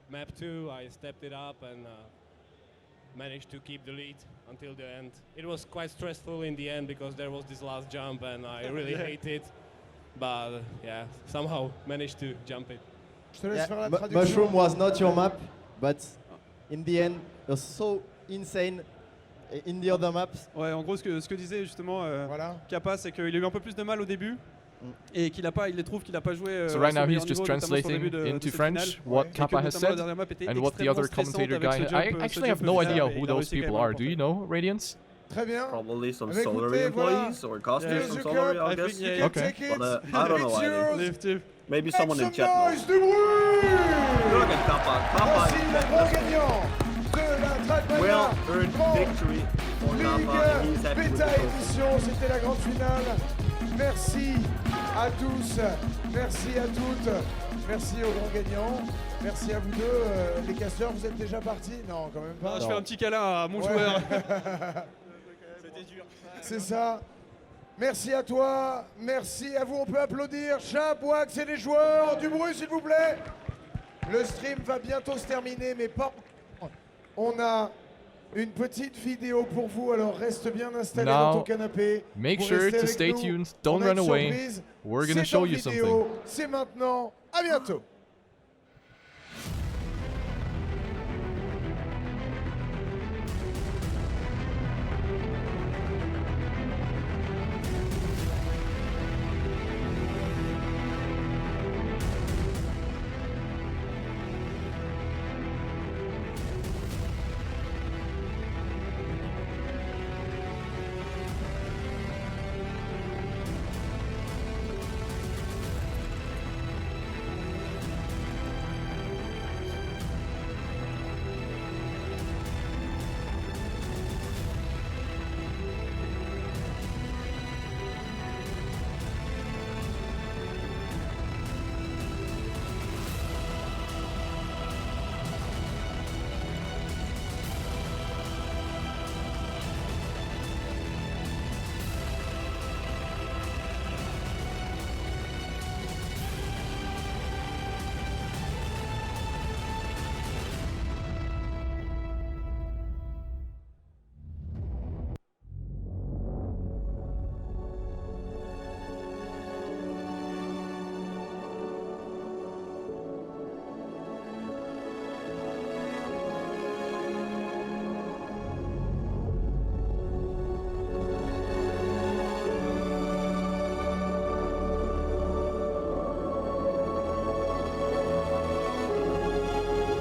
map 2, I stepped it up and managed to keep the lead until the end. It was quite stressful in the end because there was this last jump and I really hate it. But yeah, somehow managed to jump it. Je te laisse Yeah, faire la traduction. Mushroom was not your map, but in the end, it was so insane in the other maps. Ouais, en gros, ce que disait justement Voilà. Kappa, c'est qu'il a eu un peu plus de mal au début. Et il trouve qu'il a pas joué. So right now he's meilleur just niveau, notamment sur le translating début de into cette French finale. what Ouais. Kappa has Et que notamment la said dernière map était and what the extrêmement other stressante commentator avec guy. ce I jump, actually have ce no jump idea final, et who il a those réussi quand people même à are. Do you l'emporter. know, Radiance? Très bien. Probably some Eh ben, Solary écoutez, voilà. employees or casters Here's from your Solary, cup. I I guess. think, yeah, You yeah. can take it. But I don't know It's why. yours. Lift. Maybe Make someone in some chat knows. noise, du bruit. Look at Kappa. Voici le Kappa grand gagnant de la Trackmania well earned Grand victory for Kappa, and he's Ligue happy with Beta the trophy. édition. C'était la grande finale. Merci à tous, merci à toutes, merci aux grands gagnants, merci à vous deux. Les casteurs, vous êtes déjà partis? Non, quand même pas. Je fais un petit câlin à mon Ouais. joueur. C'est ça. Merci à toi, merci à vous. On peut applaudir Chap, Wax et les joueurs. Du bruit, s'il vous plaît. Le stream va bientôt se terminer, mais pas. On a une petite vidéo pour vous, alors reste bien installé Now, dans ton canapé. make Vous sure restez to avec stay nous. tuned. On Don't a run une away. surprise. We're gonna C'est show en you vidéo. something. C'est maintenant. À bientôt.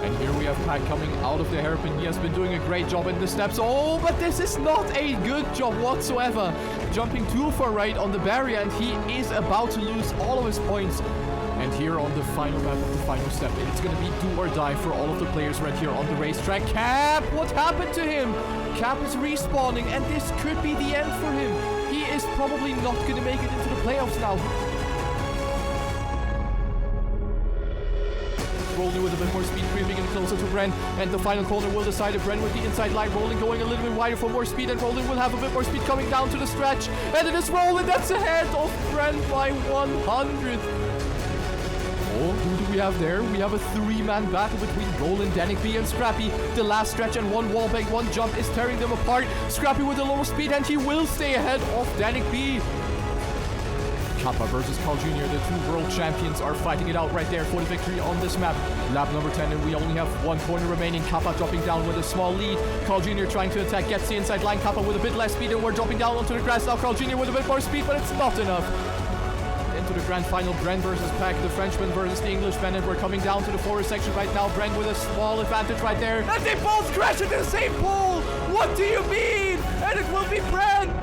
And here we have Pat coming out of the hairpin. He has been doing a great job in the steps. Oh, but this is not a good job whatsoever. Jumping too far right on the barrier, and he is about to lose all of his points. And here on the final map of the final step, it's going to be do or die for all of the players right here on the racetrack. Cap, what happened to him? Cap is respawning, and this could be the end for him. He is probably not going to make it into the playoffs now. Rolling with a bit more speed, creeping in closer to Bren, and the final corner will decide if Bren with the inside line, Rolling going a little bit wider for more speed, and Rolling will have a bit more speed coming down to the stretch, and it is Rolling that's ahead of Bren by 100. Oh, who do we have there? We have a three-man battle between Roland, Danik B, and Scrappy. The last stretch and one wallbang, one jump is tearing them apart. Scrappy with a lot of speed, and he will stay ahead of Danik B. Kappa versus Carl Jr., the two world champions, are fighting it out right there for the victory on this map. Lap number 10, and we only have one corner remaining. Kappa dropping down with a small lead. Carl Jr. trying to attack, gets the inside line. Kappa with a bit less speed, and we're dropping down onto the grass now. Carl Jr. with a bit more speed, but it's not enough. Into the grand final, Bren versus Pack, the Frenchman versus the Englishman, and we're coming down to the forest section right now. Bren with a small advantage right there, and they both crash into the same pool! What do you mean? And it will be Bren!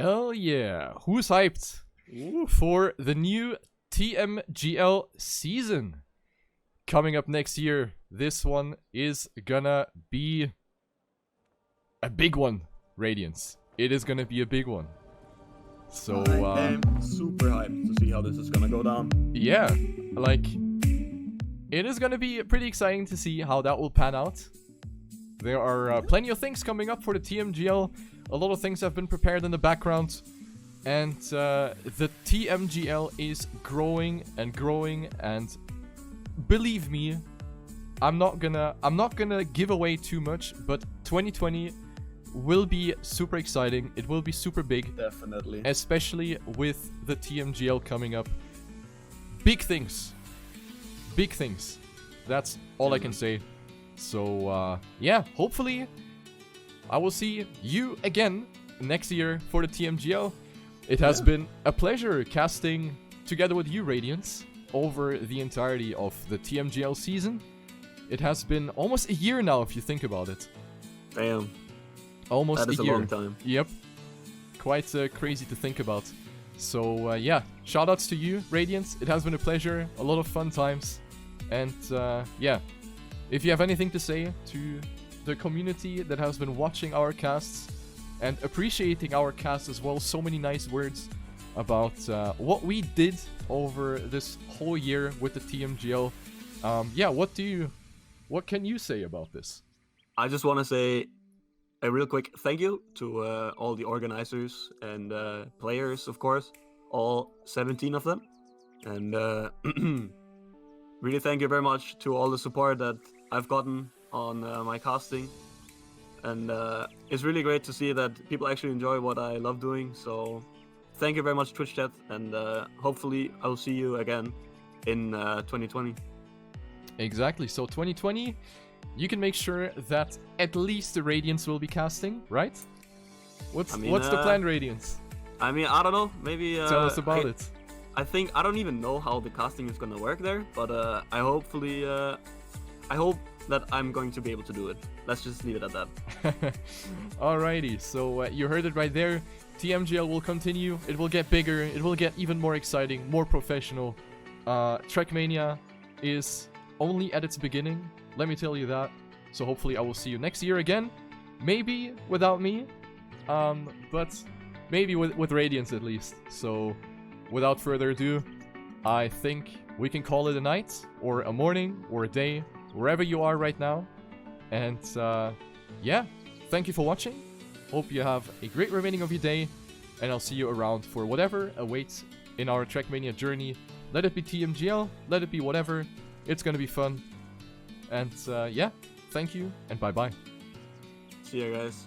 Hell yeah. Who's hyped for the new TMGL season? Coming up next year, this one is gonna be a big one, Radiance. It is gonna be a big one. So, I am super hyped to see how this is gonna go down. yeah, like, it is gonna be pretty exciting to see how that will pan out. There are plenty of things coming up for the TMGL. A lot of things have been prepared in the background. And the TMGL is growing and growing, and believe me, I'm not gonna give away too much, but 2020 will be super exciting. It will be super big. Definitely. Especially with the TMGL coming up. Big things. Big things. That's all I can say. So, yeah, hopefully I will see you again next year for the TMGL. It has been a pleasure casting together with you, Radiance, over the entirety of the TMGL season. It has been almost a year now, if you think about it. Damn. Almost That is a a year. long time. Yep. Quite crazy to think about. So, yeah, shoutouts to you, Radiance. It has been a pleasure, a lot of fun times. And, yeah, if you have anything to say to the community that has been watching our casts and appreciating our casts as well, so many nice words about what we did over this whole year with the TMGL. Yeah, what can you say about this? I just want to say a real quick thank you to all the organizers and players, of course, all 17 of them. And really thank you very much to all the support that I've gotten on my casting. And it's really great to see that people actually enjoy what I love doing. So thank you very much, Twitch chat, and hopefully I'll see you again in 2020. Exactly. So 2020, you can make sure that at least the Radiance will be casting, right? What's the plan, Radiance? I mean, I don't know. Maybe Tell us about it. I think I don't even know how the casting is gonna work there, but I hope that I'm going to be able to do it. Let's just leave it at that. Alrighty, so you heard it right there. TMGL will continue. It will get bigger. It will get even more exciting, more professional. Trackmania is only at its beginning. Let me tell you that. So hopefully I will see you next year again. Maybe without me, but maybe with Radiance at least. So without further ado, I think we can call it a night, or a morning, or a day, wherever you are right now. And yeah, thank you for watching. Hope you have a great remaining of your day, and I'll see you around for whatever awaits in our Trackmania journey. Let it be TMGL, let it be whatever. It's gonna be fun. And yeah, thank you, and bye-bye. See you guys.